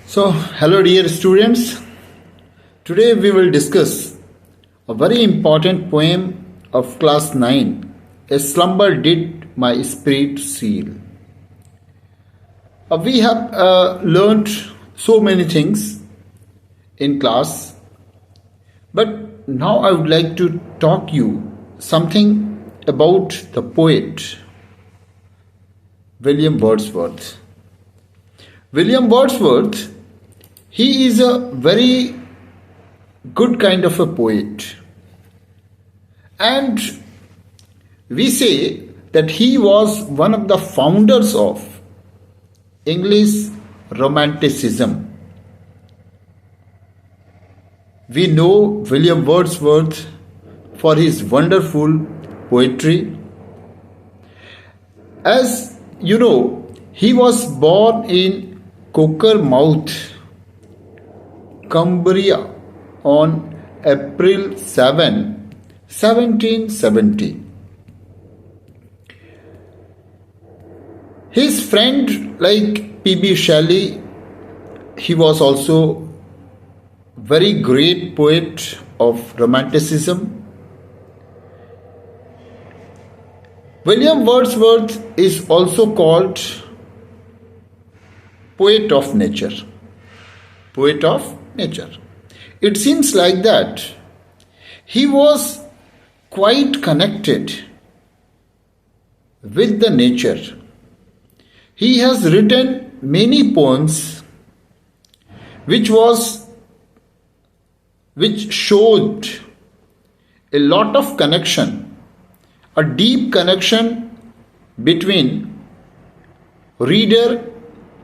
Hello dear students. Today we will discuss a very important poem of class 9. A slumber did my spirit seal. We have learnt so many things in class, but now I would like to talk you something about the poet William Wordsworth. William Wordsworth, he is a very good kind of a poet. And we say that he was one of the founders of English Romanticism. We know William Wordsworth for his wonderful poetry. As you know, he was born in Cockermouth, Cumbria on April 7, 1770. His friend, like P.B. Shelley, he was also very great poet of Romanticism. William Wordsworth is also called poet of nature. Poet of nature. It seems like that he was quite connected with the nature. He has written many poems which showed a lot of connection, a deep connection between reader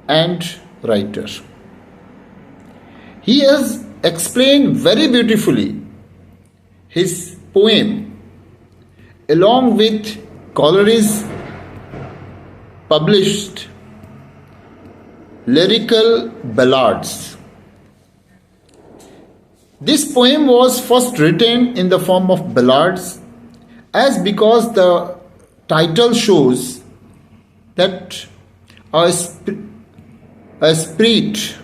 and writer. He has explained very beautifully his poem along with Coleridge's published lyrical ballads. This poem was first written in the form of ballads because the title shows that a spirit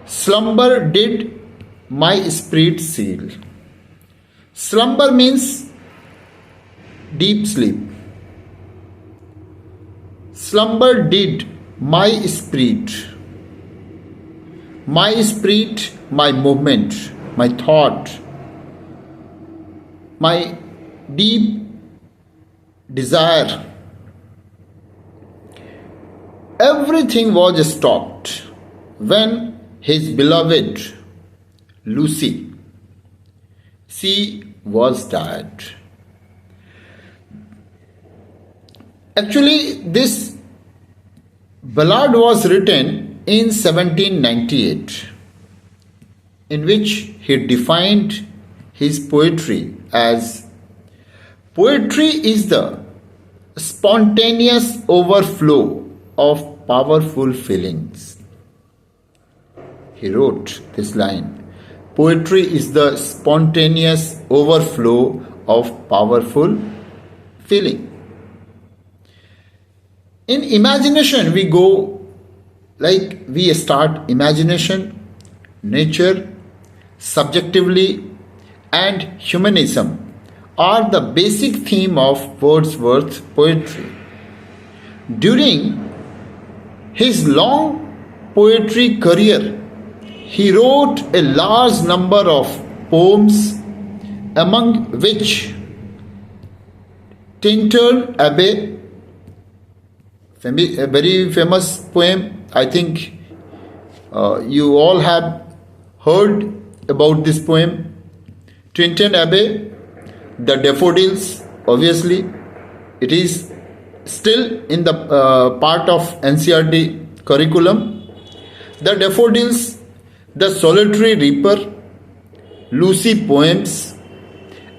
slumber did my spirit seal. Slumber means deep sleep. Slumber did my spirit. My spirit, my movement, my thought, my deep desire. Everything was stopped when his beloved Lucy, she was dead. Actually, this ballad was written in 1798, in which he defined his poetry as poetry is the spontaneous overflow of powerful feelings. He wrote this line: poetry is the spontaneous overflow of powerful feeling. In imagination, we go like we start imagination, nature, subjectively, and humanism are the basic theme of Wordsworth's poetry. During his long poetry career, he wrote a large number of poems, among which Tintern Abbey, a very famous poem. I think you all have heard about this poem. Tintern Abbey, the daffodils, obviously, it is still in the part of NCERT curriculum. The daffodils, the solitary reaper, Lucy poems,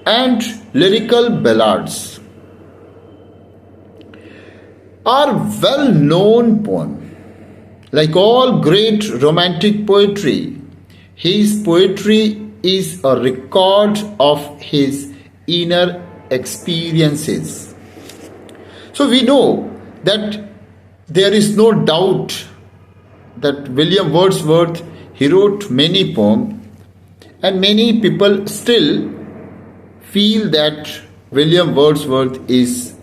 and lyrical ballads are well-known poems. Like all great romantic poetry, his poetry is a record of his inner experiences. So we know that there is no doubt that William Wordsworth, he wrote many poems, and many people still feel that William Wordsworth is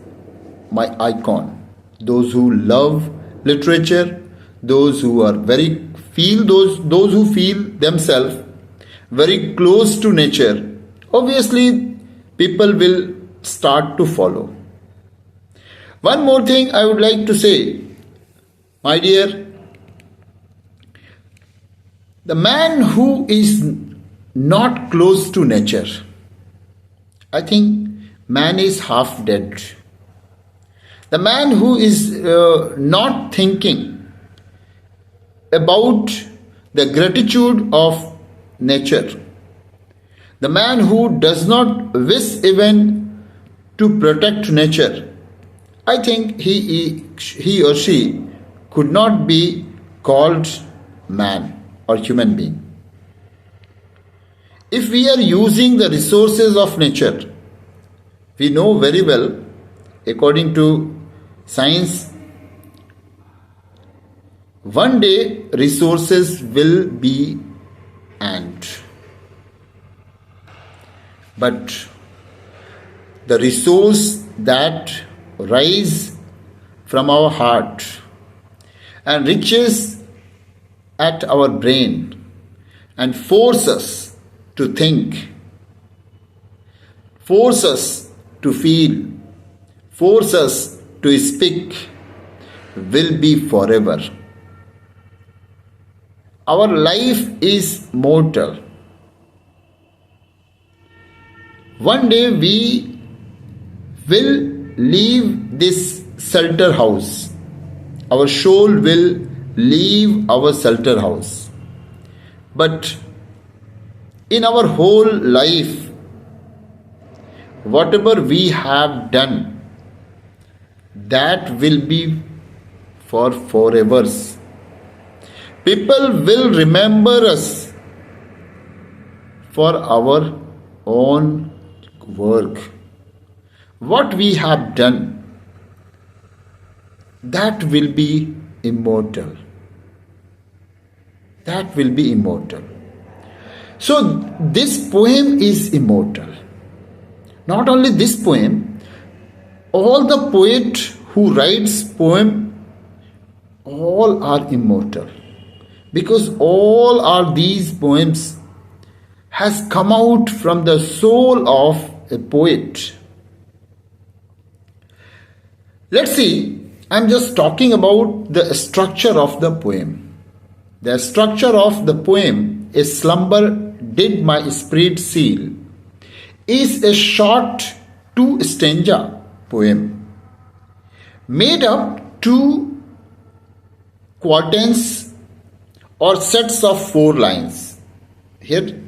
my icon. Those who love literature, those who are very feel those who feel themselves very close to nature, obviously people will start to follow. One more thing I would like to say, my dear, the man who is not close to nature, I think man is half dead. The man who is not thinking about the gratitude of nature, the man who does not wish even to protect nature, I think he or she could not be called man or human being. If we are using the resources of nature, we know very well, according to science, one day resources will be end. But the resource that rise from our heart and reaches at our brain and force us to think, force us to feel, force us to speak, will be forever. Our life is mortal. One day we will leave this shelter house. Our soul will leave our shelter house. But in our whole life, whatever we have done, that will be for forever. People will remember us for our own work. What we have done, that will be immortal. That will be immortal. So this poem is immortal. Not only this poem, all the poet who writes poem, all are immortal. Because all are these poems has come out from the soul of a poet. Let's see, I'm just talking about the structure of the poem. The structure of the poem, A Slumber Did My Spirit Seal, is a short 2-stanza poem made up 2 quatrains or sets of 4 lines. Here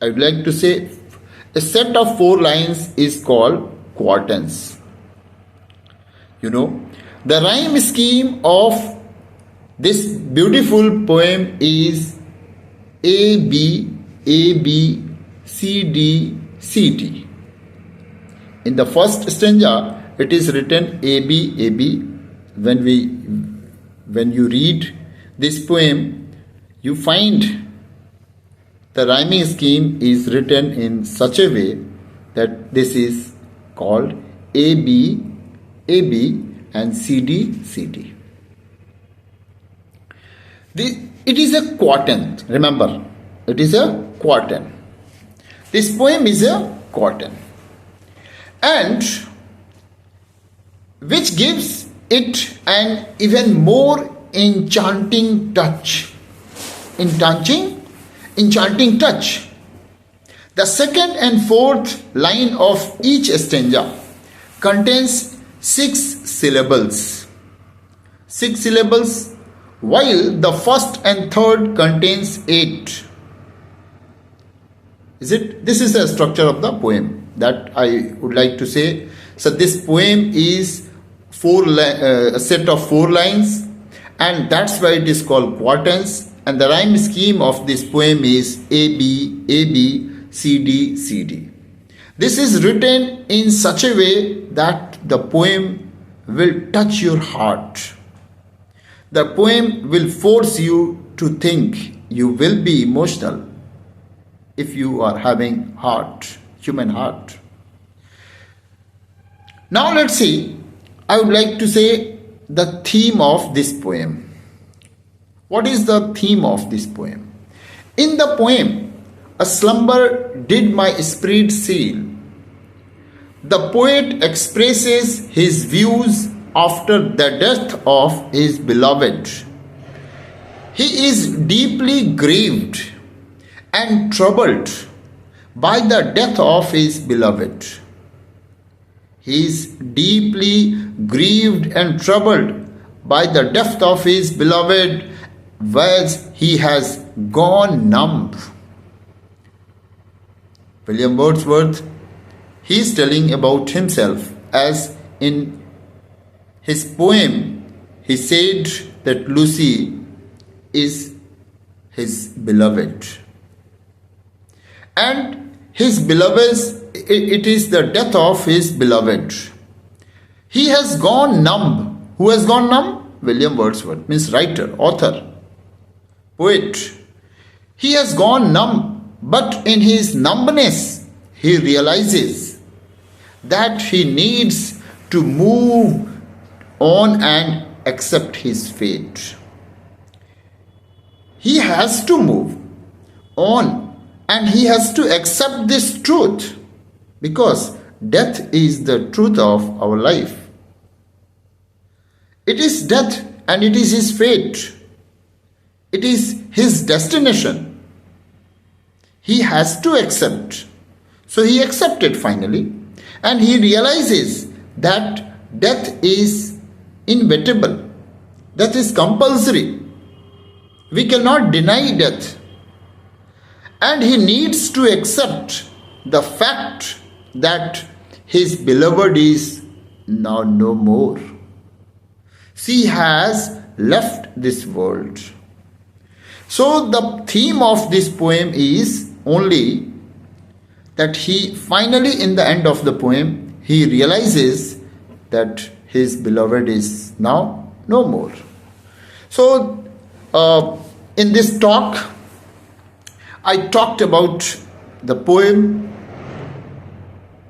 I would like to say a set of 4 lines is called quatrains. You know, the rhyme scheme of this beautiful poem is A, B, C, D, C, D. In the first stanza, it is written A, B. When you read this poem, you find the rhyming scheme is written in such a way that this is called A, B, and C, D. It is a quatrain. Remember, it is a quatrain. This poem is a quatrain, and which gives it an even more enchanting touch. Enchanting touch. The second and fourth line of each stanza contains 6 syllables. 6 syllables, while the first and third contains 8. This is the structure of the poem that I would like to say. So this poem is a set of 4 lines, and that's why it is called quatrains. And the rhyme scheme of this poem is A, B, C, D. This is written in such a way that the poem will touch your heart. The poem will force you to think. You will be emotional if you are having human heart. Now let's see, I would like to say the theme of this poem. What is the theme of this poem? In the poem, a slumber did my spirit seal. The poet expresses his views after the death of his beloved. He is deeply grieved and troubled by the death of his beloved. He is deeply grieved and troubled by the death of his beloved, whereas he has gone numb. William Wordsworth, he is telling about himself, as in his poem he said that Lucy is his beloved. And his beloved, it is the death of his beloved. He has gone numb. Who has gone numb? William Wordsworth, means writer, author, poet. He has gone numb, but in his numbness, he realizes that he needs to move on and accept his fate. He has to move on and he has to accept this truth, because death is the truth of our life. It is death and it is his fate. It is his destination. He has to accept. So he accepted finally, and he realizes that death is inevitable. Death is compulsory. We cannot deny death. And he needs to accept the fact that his beloved is now no more. She has left this world. So the theme of this poem is only that he finally, in the end of the poem, he realizes that his beloved is now no more. So in this talk, I talked about the poem,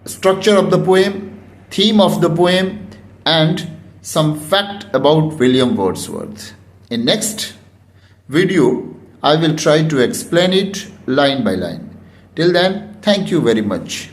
structure of the poem, theme of the poem, and some fact about William Wordsworth. In next video, I will try to explain it line by line. Till then, thank you very much.